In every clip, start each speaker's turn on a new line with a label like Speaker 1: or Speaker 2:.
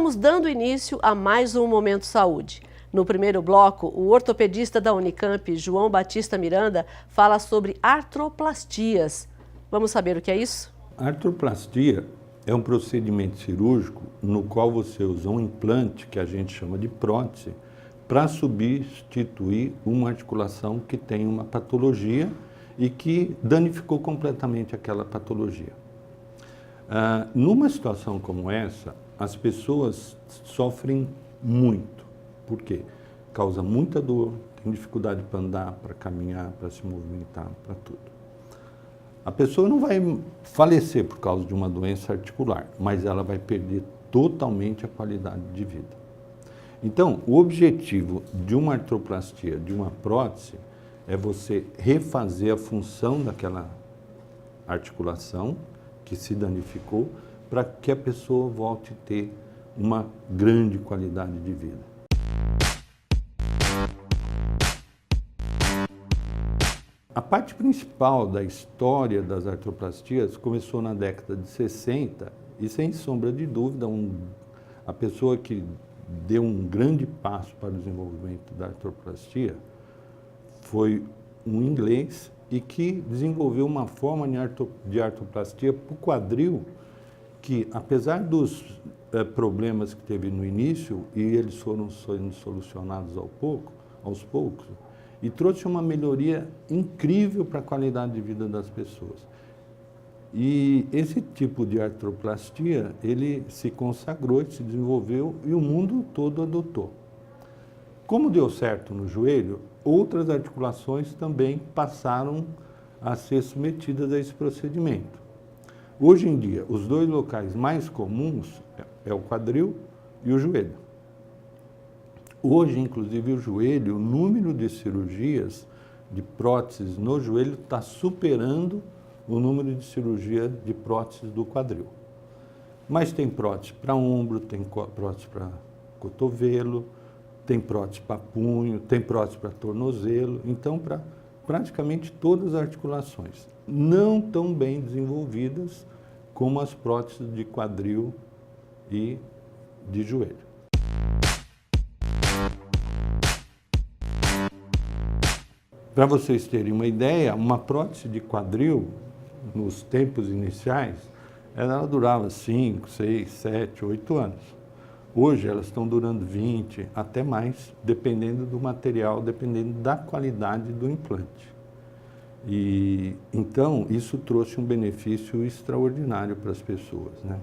Speaker 1: Estamos dando início a mais um Momento Saúde. No primeiro bloco, o ortopedista da Unicamp, João Batista Miranda, fala sobre artroplastias. Vamos saber o que é isso?
Speaker 2: A artroplastia é um procedimento cirúrgico no qual você usa um implante, que a gente chama de prótese, para substituir uma articulação que tem uma patologia e que danificou completamente aquela patologia. Numa situação como essa, as pessoas sofrem muito. Por quê? Causa muita dor, tem dificuldade para andar, para caminhar, para se movimentar, para tudo. A pessoa não vai falecer por causa de uma doença articular, mas ela vai perder totalmente a qualidade de vida. Então, o objetivo de uma artroplastia, de uma prótese, é você refazer a função daquela articulação que se danificou para que a pessoa volte a ter uma grande qualidade de vida. A parte principal da história das artroplastias começou na década de 60 e, sem sombra de dúvida, a pessoa que deu um grande passo para o desenvolvimento da artroplastia foi um inglês e que desenvolveu uma forma de artroplastia para o quadril que, apesar dos problemas que teve no início, e eles foram sendo solucionados aos poucos, e trouxe uma melhoria incrível para a qualidade de vida das pessoas. E esse tipo de artroplastia, ele se consagrou, se desenvolveu e o mundo todo adotou. Como deu certo no joelho, outras articulações também passaram a ser submetidas a esse procedimento. Hoje em dia, os dois locais mais comuns é o quadril e o joelho. Hoje, inclusive, o joelho, o número de cirurgias de próteses no joelho está superando o número de cirurgia de próteses do quadril. Mas tem prótese para ombro, tem prótese para cotovelo, tem prótese para punho, tem prótese para tornozelo, então para praticamente todas as articulações, não tão bem desenvolvidas como as próteses de quadril e de joelho. Para vocês terem uma ideia, uma prótese de quadril, nos tempos iniciais, ela durava 5, 6, 7, 8 anos. Hoje elas estão durando 20, até mais, dependendo do material, dependendo da qualidade do implante. E então, isso trouxe um benefício extraordinário para as pessoas, né?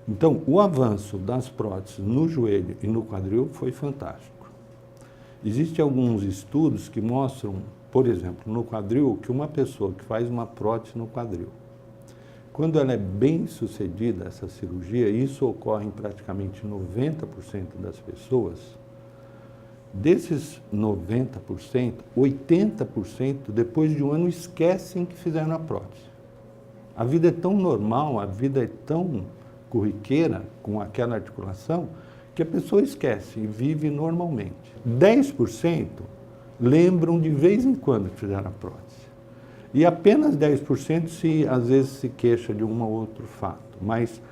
Speaker 2: Então, o avanço das próteses no joelho e no quadril foi fantástico. Existem alguns estudos que mostram, por exemplo, no quadril, que uma pessoa que faz uma prótese no quadril, quando ela é bem sucedida, essa cirurgia, isso ocorre em praticamente 90% das pessoas, desses 90%, 80% depois de um ano esquecem que fizeram a prótese. A vida é tão normal, a vida é tão corriqueira com aquela articulação, que a pessoa esquece e vive normalmente. 10% lembram de vez em quando que fizeram a prótese. E apenas 10% às vezes se queixa de um ou outro fato. Mas,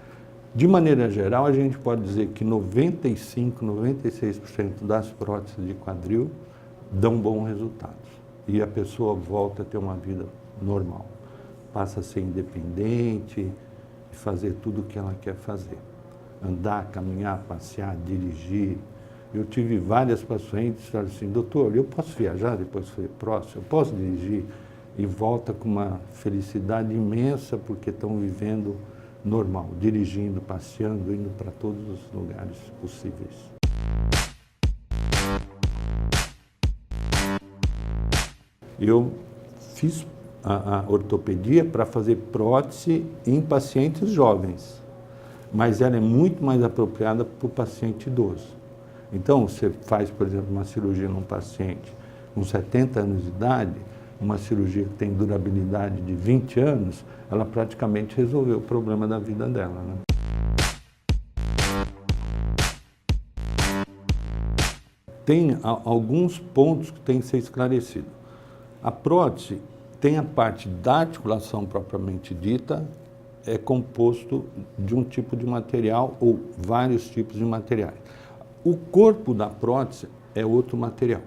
Speaker 2: de maneira geral, a gente pode dizer que 95%, 96% das próteses de quadril dão bons resultados. E a pessoa volta a ter uma vida normal. Passa a ser independente e fazer tudo o que ela quer fazer. Andar, caminhar, passear, dirigir. Eu tive várias pacientes que falaram assim, doutor, eu posso viajar depois de fazer prótese? Eu posso dirigir? E volta com uma felicidade imensa porque estão vivendo normal, dirigindo, passeando, indo para todos os lugares possíveis. Eu fiz a ortopedia para fazer prótese em pacientes jovens, mas ela é muito mais apropriada para o paciente idoso. Então, você faz, por exemplo, uma cirurgia num paciente com 70 anos de idade, uma cirurgia que tem durabilidade de 20 anos, ela praticamente resolveu o problema da vida dela, né? Tem alguns pontos que têm que ser esclarecidos. A prótese tem a parte da articulação propriamente dita, é composto de um tipo de material ou vários tipos de materiais. O corpo da prótese é outro material.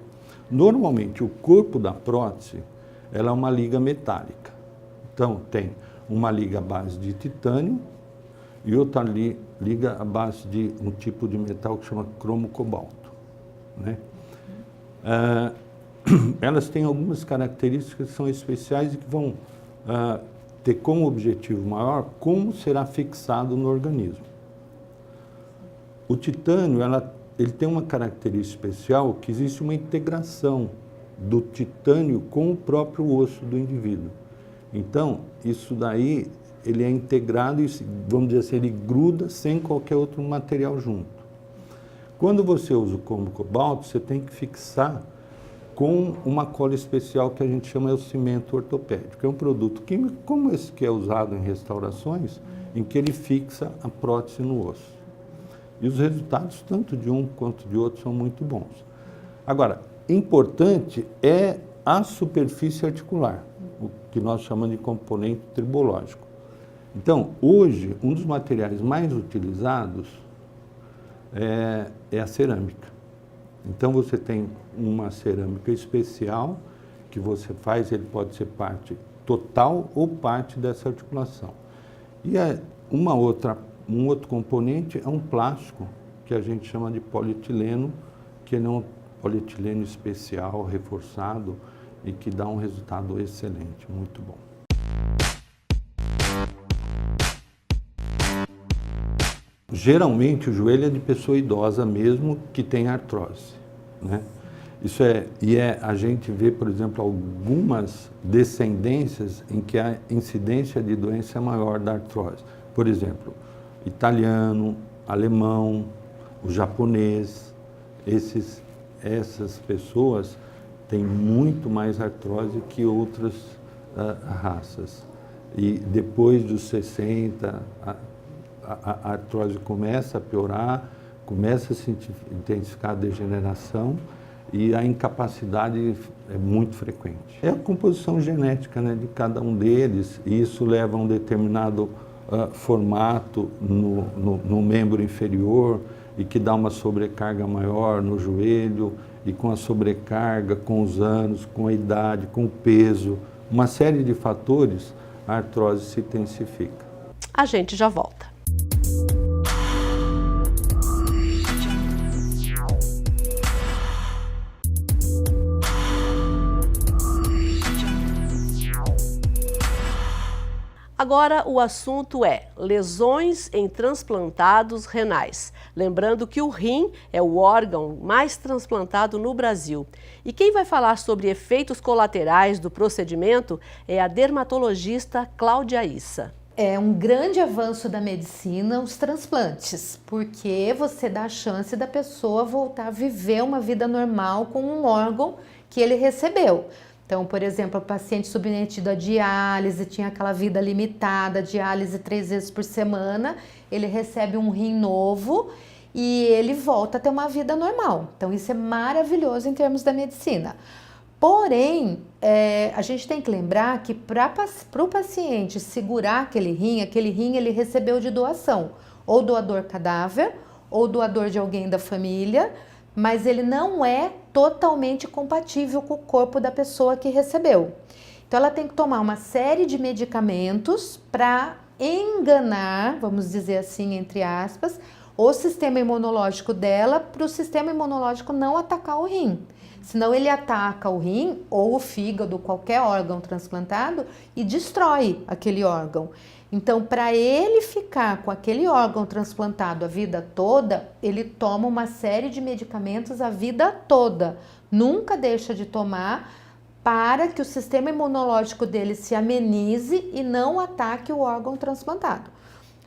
Speaker 2: Normalmente, o corpo da prótese ela é uma liga metálica. Então, tem uma liga à base de titânio e outra liga à base de um tipo de metal que chama cromo-cobalto, né? Elas têm algumas características que são especiais e que vão ter como objetivo maior como será fixado no organismo. O titânio, ele tem uma característica especial que existe uma integração do titânio com o próprio osso do indivíduo. Então, isso daí, ele é integrado e, vamos dizer assim, ele gruda sem qualquer outro material junto. Quando você usa o cromo-cobalto, você tem que fixar com uma cola especial que a gente chama de cimento ortopédico. É um produto químico como esse que é usado em restaurações, em que ele fixa a prótese no osso. E os resultados, tanto de um quanto de outro, são muito bons. Agora, importante é a superfície articular, o que nós chamamos de componente tribológico. Então, hoje, um dos materiais mais utilizados é a cerâmica. Então, você tem uma cerâmica especial que você faz, ele pode ser parte total ou parte dessa articulação. E um outro componente é um plástico que a gente chama de polietileno, que é um polietileno especial, reforçado e que dá um resultado excelente, muito bom. Geralmente o joelho é de pessoa idosa mesmo que tem artrose, né? A gente vê, por exemplo, algumas descendências em que a incidência de doença é maior da artrose. Por exemplo, italiano, alemão, o japonês, essas pessoas têm muito mais artrose que outras raças. E depois dos 60, a artrose começa a piorar, começa a se intensificar a degeneração e a incapacidade é muito frequente. É a composição genética, né, de cada um deles, e isso leva a um determinado formato no membro inferior e que dá uma sobrecarga maior no joelho, e com a sobrecarga, com os anos, com a idade, com o peso, uma série de fatores, a artrose se intensifica.
Speaker 1: A gente já volta. Agora o assunto é lesões em transplantados renais. Lembrando que o rim é o órgão mais transplantado no Brasil. E quem vai falar sobre efeitos colaterais do procedimento é a dermatologista Cláudia Issa.
Speaker 3: É um grande avanço da medicina os transplantes, porque você dá a chance da pessoa voltar a viver uma vida normal com um órgão que ele recebeu. Então, por exemplo, o paciente submetido à diálise, tinha aquela vida limitada, diálise 3 vezes por semana, ele recebe um rim novo e ele volta a ter uma vida normal. Então, isso é maravilhoso em termos da medicina. Porém, a gente tem que lembrar que para o paciente segurar aquele rim ele recebeu de doação, ou doador cadáver, ou doador de alguém da família, mas ele não é totalmente compatível com o corpo da pessoa que recebeu. Então ela tem que tomar uma série de medicamentos para enganar, vamos dizer assim, entre aspas, o sistema imunológico dela, para o sistema imunológico não atacar o rim. Senão ele ataca o rim ou o fígado, qualquer órgão transplantado, e destrói aquele órgão. Então, para ele ficar com aquele órgão transplantado a vida toda, ele toma uma série de medicamentos a vida toda. Nunca deixa de tomar para que o sistema imunológico dele se amenize e não ataque o órgão transplantado.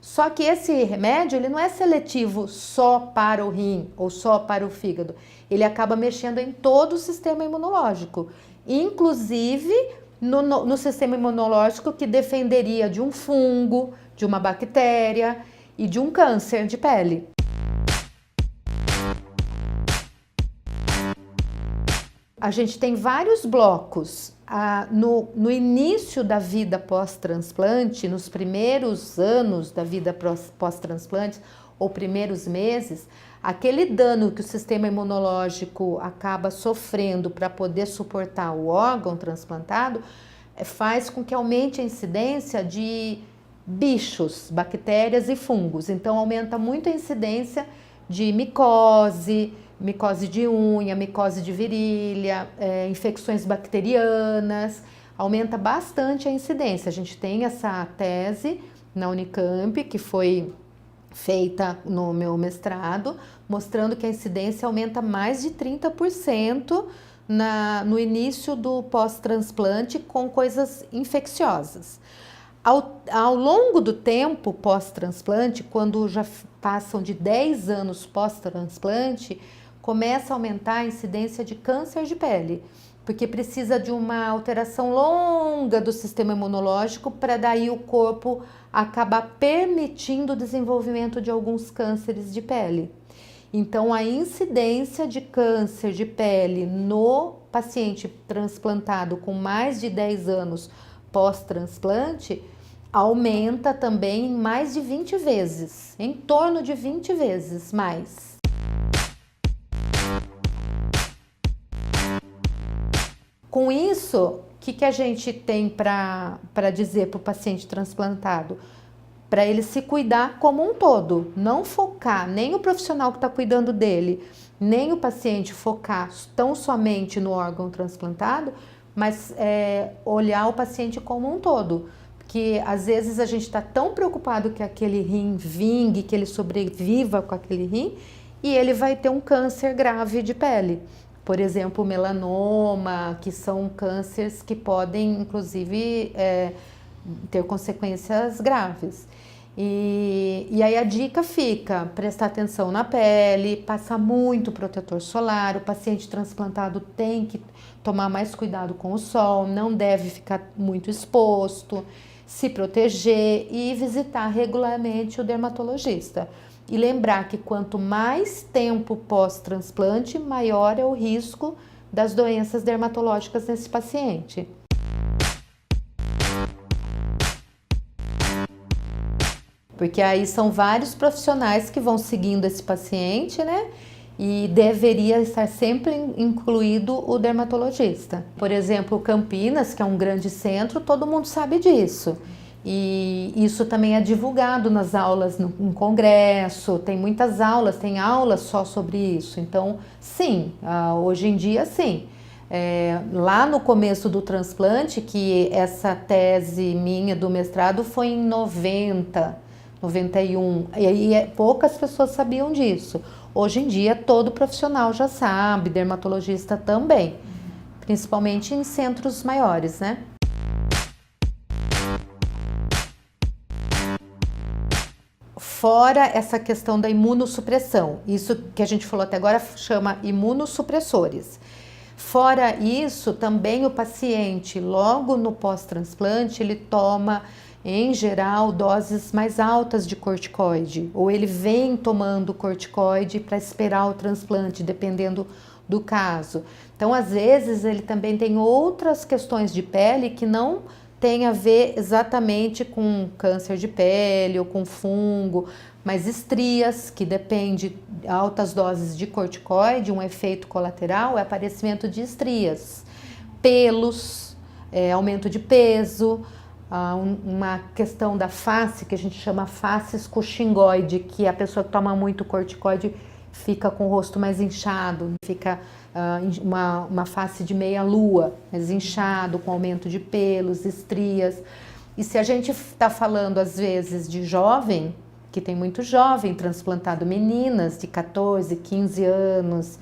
Speaker 3: Só que esse remédio, ele não é seletivo só para o rim ou só para o fígado. Ele acaba mexendo em todo o sistema imunológico, inclusive no sistema imunológico que defenderia de um fungo, de uma bactéria e de um câncer de pele. A gente tem vários blocos. No início da vida pós-transplante, nos primeiros anos da vida pós-transplante ou primeiros meses, aquele dano que o sistema imunológico acaba sofrendo para poder suportar o órgão transplantado faz com que aumente a incidência de bichos, bactérias e fungos. Então aumenta muito a incidência de micose de unha, micose de virilha, infecções bacterianas, aumenta bastante a incidência. A gente tem essa tese na Unicamp, que foi feita no meu mestrado, mostrando que a incidência aumenta mais de 30% no início do pós-transplante com coisas infecciosas. Ao longo do tempo pós-transplante, quando já passam de 10 anos pós-transplante, começa a aumentar a incidência de câncer de pele, porque precisa de uma alteração longa do sistema imunológico para daí o corpo acabar permitindo o desenvolvimento de alguns cânceres de pele. Então, a incidência de câncer de pele no paciente transplantado com mais de 10 anos pós-transplante aumenta também em mais de 20 vezes, em torno de 20 vezes mais. Com isso, o que a gente tem para dizer para o paciente transplantado? Para ele se cuidar como um todo, não focar nem o profissional que está cuidando dele, nem o paciente focar tão somente no órgão transplantado, mas olhar o paciente como um todo. Porque às vezes a gente está tão preocupado que aquele rim vingue, que ele sobreviva com aquele rim, e ele vai ter um câncer grave de pele. Por exemplo, melanoma, que são cânceres que podem, inclusive, ter consequências graves. E aí a dica fica, prestar atenção na pele, passar muito protetor solar, o paciente transplantado tem que tomar mais cuidado com o sol, não deve ficar muito exposto, se proteger e visitar regularmente o dermatologista. E lembrar que quanto mais tempo pós-transplante, maior é o risco das doenças dermatológicas nesse paciente. Porque aí são vários profissionais que vão seguindo esse paciente, né? E deveria estar sempre incluído o dermatologista. Por exemplo, Campinas, que é um grande centro, todo mundo sabe disso. E isso também é divulgado nas aulas no congresso, tem muitas aulas, tem aulas só sobre isso. Então, sim, hoje em dia, sim. Lá no começo do transplante, que essa tese minha do mestrado foi em 90, 91, e aí poucas pessoas sabiam disso. Hoje em dia, todo profissional já sabe, dermatologista também, principalmente em centros maiores, né? Fora essa questão da imunossupressão, isso que a gente falou até agora chama imunossupressores. Fora isso, também o paciente, logo no pós-transplante, ele toma, em geral, doses mais altas de corticoide, ou ele vem tomando corticoide para esperar o transplante, dependendo do caso. Então, às vezes, ele também tem outras questões de pele que não tem a ver exatamente com câncer de pele ou com fungo, mas estrias, que depende de altas doses de corticoide, um efeito colateral é aparecimento de estrias, pelos, aumento de peso, uma questão da face que a gente chama face escochingoide, que a pessoa que toma muito corticoide fica com o rosto mais inchado, fica uma face de meia-lua, mais inchado, com aumento de pelos, estrias. E se a gente está falando, às vezes, de jovem, que tem muito jovem transplantado, meninas de 14, 15 anos,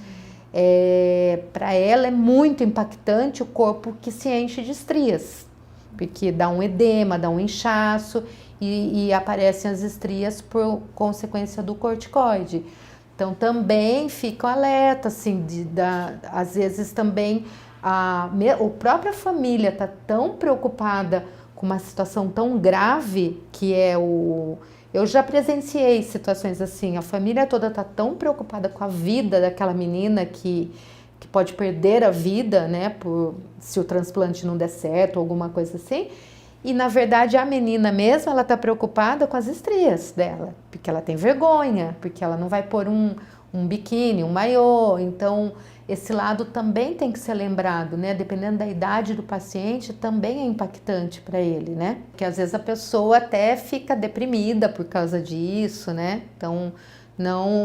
Speaker 3: para ela é muito impactante o corpo que se enche de estrias, porque dá um edema, dá um inchaço e aparecem as estrias por consequência do corticoide. Então, também fica alerta, assim, às vezes também a própria família está tão preocupada com uma situação tão grave que eu já presenciei situações assim, a família toda está tão preocupada com a vida daquela menina que pode perder a vida, né, se o transplante não der certo ou alguma coisa assim. E, na verdade, a menina mesmo, ela está preocupada com as estrias dela, porque ela tem vergonha, porque ela não vai pôr um biquíni, um maiô. Então, esse lado também tem que ser lembrado, né? Dependendo da idade do paciente, também é impactante para ele, né? Porque às vezes a pessoa até fica deprimida por causa disso, né? Então,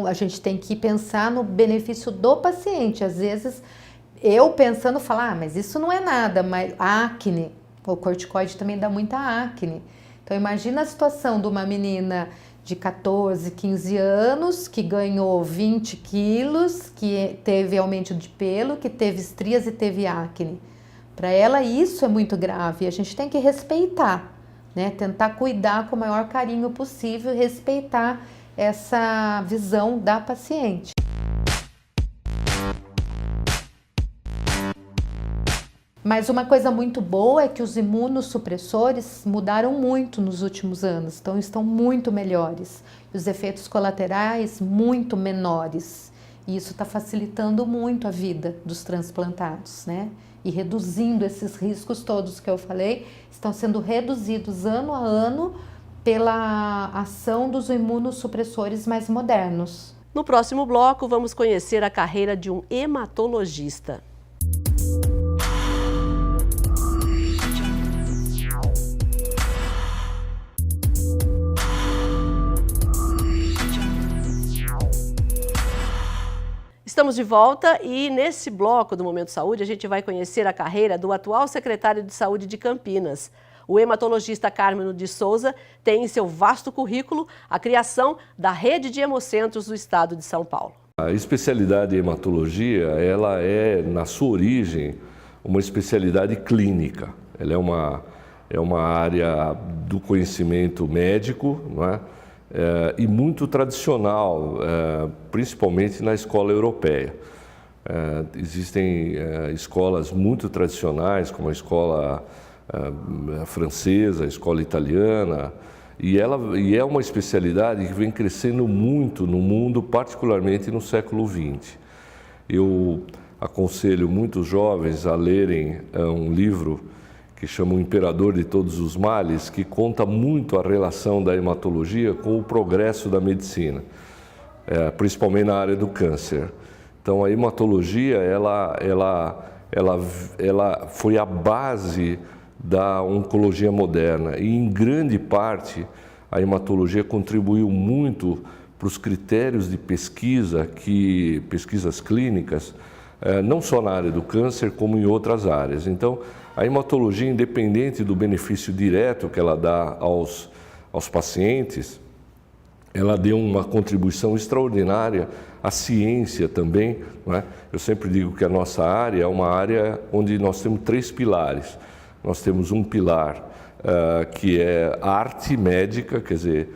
Speaker 3: a gente tem que pensar no benefício do paciente. Às vezes, eu pensando, falar, mas isso não é nada, mas a acne, o corticoide também dá muita acne. Então, imagina a situação de uma menina de 14, 15 anos, que ganhou 20 quilos, que teve aumento de pelo, que teve estrias e teve acne. Para ela, isso é muito grave. A gente tem que respeitar, né? Tentar cuidar com o maior carinho possível, respeitar essa visão da paciente. Mas uma coisa muito boa é que os imunossupressores mudaram muito nos últimos anos, então estão muito melhores. Os efeitos colaterais muito menores. E isso está facilitando muito a vida dos transplantados, né? E reduzindo esses riscos todos que eu falei, estão sendo reduzidos ano a ano pela ação dos imunossupressores mais modernos.
Speaker 1: No próximo bloco, vamos conhecer a carreira de um hematologista. Estamos de volta e nesse bloco do Momento Saúde a gente vai conhecer a carreira do atual secretário de Saúde de Campinas. O hematologista Carmeno de Souza tem em seu vasto currículo a criação da rede de hemocentros do estado de São Paulo.
Speaker 4: A especialidade em hematologia, ela é, na sua origem, uma especialidade clínica. Ela é uma área do conhecimento médico, não é? E muito tradicional, principalmente na escola europeia. Existem escolas muito tradicionais, como a escola francesa, a escola italiana, e é uma especialidade que vem crescendo muito no mundo, particularmente no século XX. Eu aconselho muitos jovens a lerem um livro que chama O Imperador de Todos os Males, que conta muito a relação da hematologia com o progresso da medicina, principalmente na área do câncer. Então, a hematologia, ela foi a base da oncologia moderna e, em grande parte, a hematologia contribuiu muito para os critérios de pesquisa, pesquisas clínicas, não só na área do câncer, como em outras áreas. Então, a hematologia, independente do benefício direto que ela dá aos pacientes, ela deu uma contribuição extraordinária à ciência também, não é? Eu sempre digo que a nossa área é uma área onde nós temos 3 pilares. Nós temos um pilar que é arte médica, quer dizer,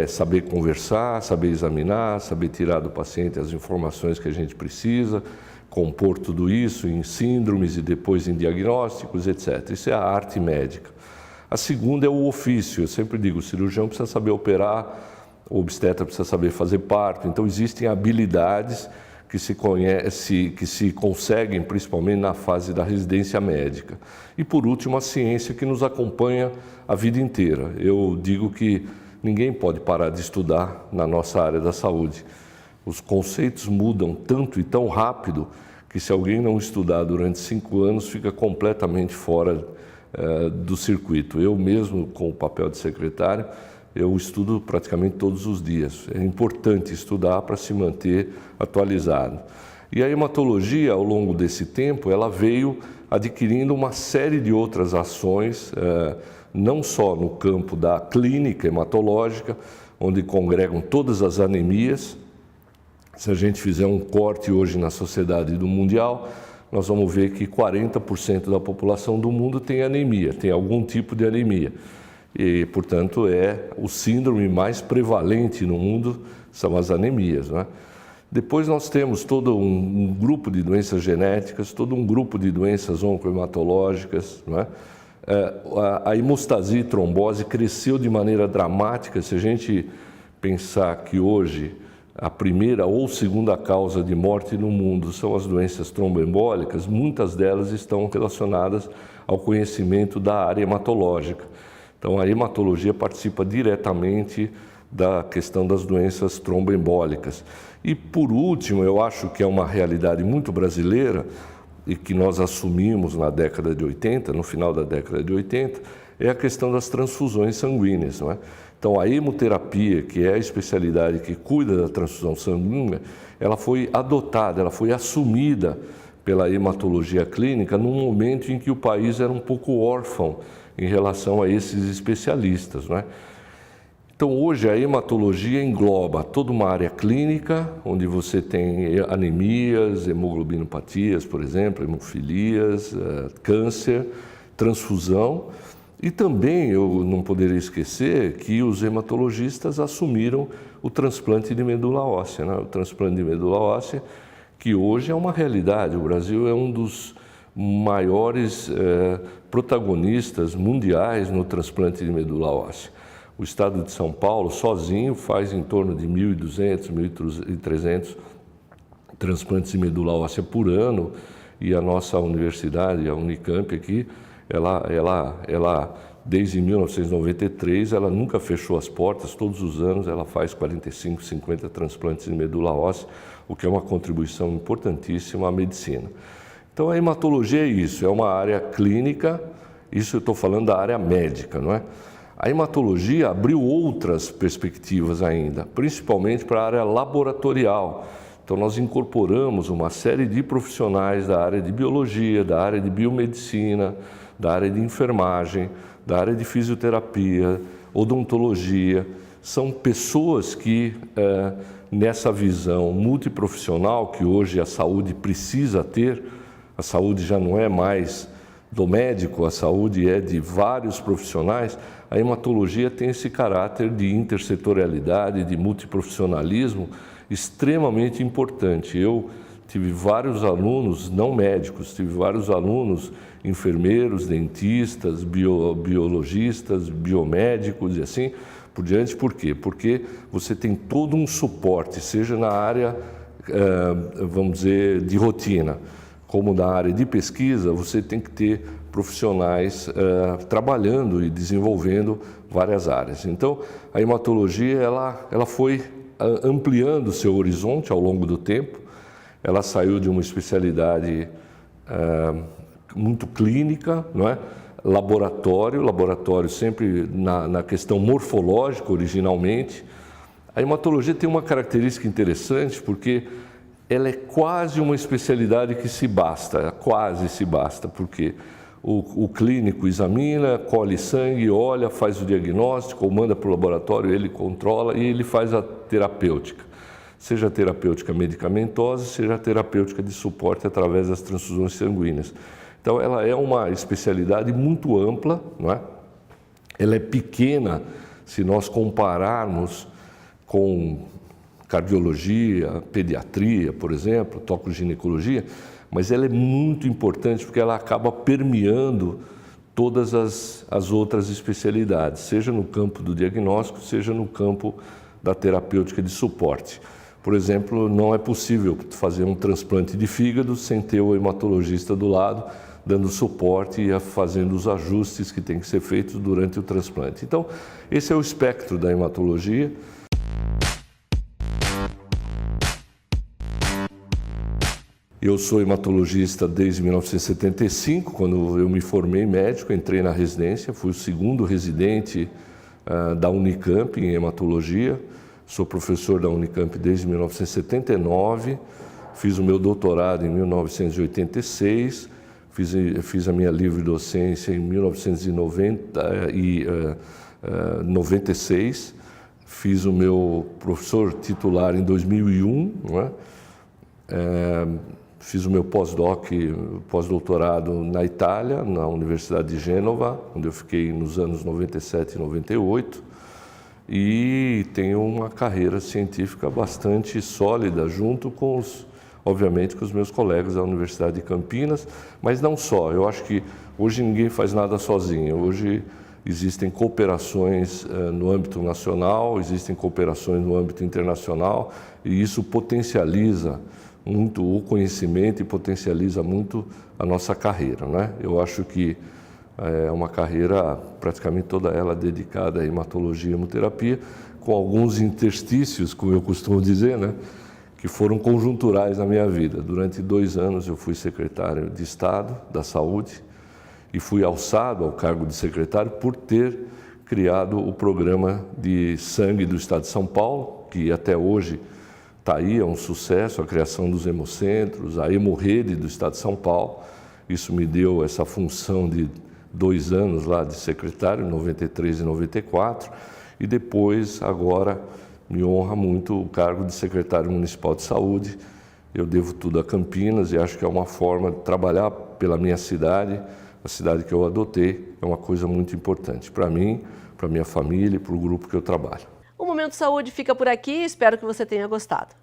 Speaker 4: saber conversar, saber examinar, saber tirar do paciente as informações que a gente precisa, compor tudo isso em síndromes e depois em diagnósticos, etc. Isso é a arte médica. A segunda é o ofício. Eu sempre digo, o cirurgião precisa saber operar, o obstetra precisa saber fazer parto. Então, existem habilidades que se conseguem, principalmente na fase da residência médica. E, por último, a ciência que nos acompanha a vida inteira. Eu digo que ninguém pode parar de estudar na nossa área da saúde. Os conceitos mudam tanto e tão rápido que, se alguém não estudar durante 5 anos, fica completamente fora do circuito. Eu mesmo, com o papel de secretário, eu estudo praticamente todos os dias. É importante estudar para se manter atualizado. E a hematologia, ao longo desse tempo, ela veio adquirindo uma série de outras ações, não só no campo da clínica hematológica, onde congregam todas as anemias. Se a gente fizer um corte hoje na sociedade do mundial, nós vamos ver que 40% da população do mundo tem anemia, tem algum tipo de anemia. E, portanto, é o síndrome mais prevalente no mundo, são as anemias, não é? Depois nós temos todo um grupo de doenças genéticas, todo um grupo de doenças oncohematológicas, não é? A hemostasia e trombose cresceu de maneira dramática. Se a gente pensar que hoje a primeira ou segunda causa de morte no mundo são as doenças tromboembólicas, muitas delas estão relacionadas ao conhecimento da área hematológica. Então, a hematologia participa diretamente da questão das doenças tromboembólicas. E, por último, eu acho que é uma realidade muito brasileira e que nós assumimos na década de 80, no final da década de 80, é a questão das transfusões sanguíneas, não é? Então, a hemoterapia, que é a especialidade que cuida da transfusão sanguínea, ela foi adotada, ela foi assumida pela hematologia clínica num momento em que o país era um pouco órfão em relação a esses especialistas, não é? Então, hoje a hematologia engloba toda uma área clínica, onde você tem anemias, hemoglobinopatias, por exemplo, hemofilias, câncer, transfusão. E também eu não poderia esquecer que os hematologistas assumiram o transplante de medula óssea, né? O transplante de medula óssea, que hoje é uma realidade. O Brasil é um dos maiores protagonistas mundiais no transplante de medula óssea. O estado de São Paulo, sozinho, faz em torno de 1.200, 1.300 transplantes de medula óssea por ano, e a nossa universidade, a Unicamp aqui, ela desde 1993, ela nunca fechou as portas, todos os anos ela faz 45, 50 transplantes de medula óssea, o que é uma contribuição importantíssima à medicina. Então, a hematologia é isso, é uma área clínica, isso eu estou falando da área médica, não é? A hematologia abriu outras perspectivas ainda, principalmente para a área laboratorial. Então, nós incorporamos uma série de profissionais da área de biologia, da área de biomedicina, da área de enfermagem, da área de fisioterapia, odontologia. São pessoas que, nessa visão multiprofissional que hoje a saúde precisa ter, a saúde já não é mais do médico, a saúde é de vários profissionais, a hematologia tem esse caráter de intersetorialidade, de multiprofissionalismo extremamente importante. Eu tive vários alunos não médicos, tive vários alunos enfermeiros, dentistas, biologistas, biomédicos e assim por diante. Por quê? Porque você tem todo um suporte, seja na área, vamos dizer, de rotina, como na área de pesquisa, você tem que ter profissionais trabalhando e desenvolvendo várias áreas. Então, a hematologia ela foi ampliando seu horizonte ao longo do tempo. Ela saiu de uma especialidade muito clínica, não é? Laboratório sempre na questão morfológica originalmente. A hematologia tem uma característica interessante porque ela é quase uma especialidade que quase se basta, porque o clínico examina, colhe sangue, olha, faz o diagnóstico, ou manda para o laboratório, ele controla e ele faz a terapêutica. Seja a terapêutica medicamentosa, seja a terapêutica de suporte através das transfusões sanguíneas. Então, ela é uma especialidade muito ampla, não é? Ela é pequena se nós compararmos com cardiologia, pediatria, por exemplo, tocoginecologia, mas ela é muito importante porque ela acaba permeando todas as outras especialidades, seja no campo do diagnóstico, seja no campo da terapêutica de suporte. Por exemplo, não é possível fazer um transplante de fígado sem ter o hematologista do lado, dando suporte e fazendo os ajustes que têm que ser feitos durante o transplante. Então, esse é o espectro da hematologia. Eu sou hematologista desde 1975, quando eu me formei médico, entrei na residência, fui o segundo residente da Unicamp em hematologia. Sou professor da Unicamp desde 1979, fiz o meu doutorado em 1986, fiz a minha livre docência em 1996, fiz o meu professor titular em 2001, não é? Fiz o meu pós-doutorado na Itália, na Universidade de Gênova, onde eu fiquei nos anos 97 e 98, e tenho uma carreira científica bastante sólida, junto com obviamente, com os meus colegas da Universidade de Campinas, mas não só. Eu acho que hoje ninguém faz nada sozinho. Hoje existem cooperações no âmbito nacional, existem cooperações no âmbito internacional, e isso potencializa muito o conhecimento e potencializa muito a nossa carreira, né? Eu acho que é uma carreira praticamente toda ela dedicada à hematologia e hemoterapia, com alguns interstícios, como eu costumo dizer, né, que foram conjunturais na minha vida. Durante 2 anos eu fui secretário de Estado da Saúde e fui alçado ao cargo de secretário por ter criado o programa de sangue do Estado de São Paulo, que até hoje está aí, é um sucesso, a criação dos hemocentros, a hemorrede do Estado de São Paulo. Isso me deu essa função de 2 anos lá de secretário, em 93 e 94, e depois, agora, me honra muito o cargo de secretário municipal de saúde. Eu devo tudo a Campinas e acho que é uma forma de trabalhar pela minha cidade, a cidade que eu adotei, é uma coisa muito importante para mim, para minha família e para o grupo que eu trabalho.
Speaker 1: O Momento Saúde fica por aqui, espero que você tenha gostado.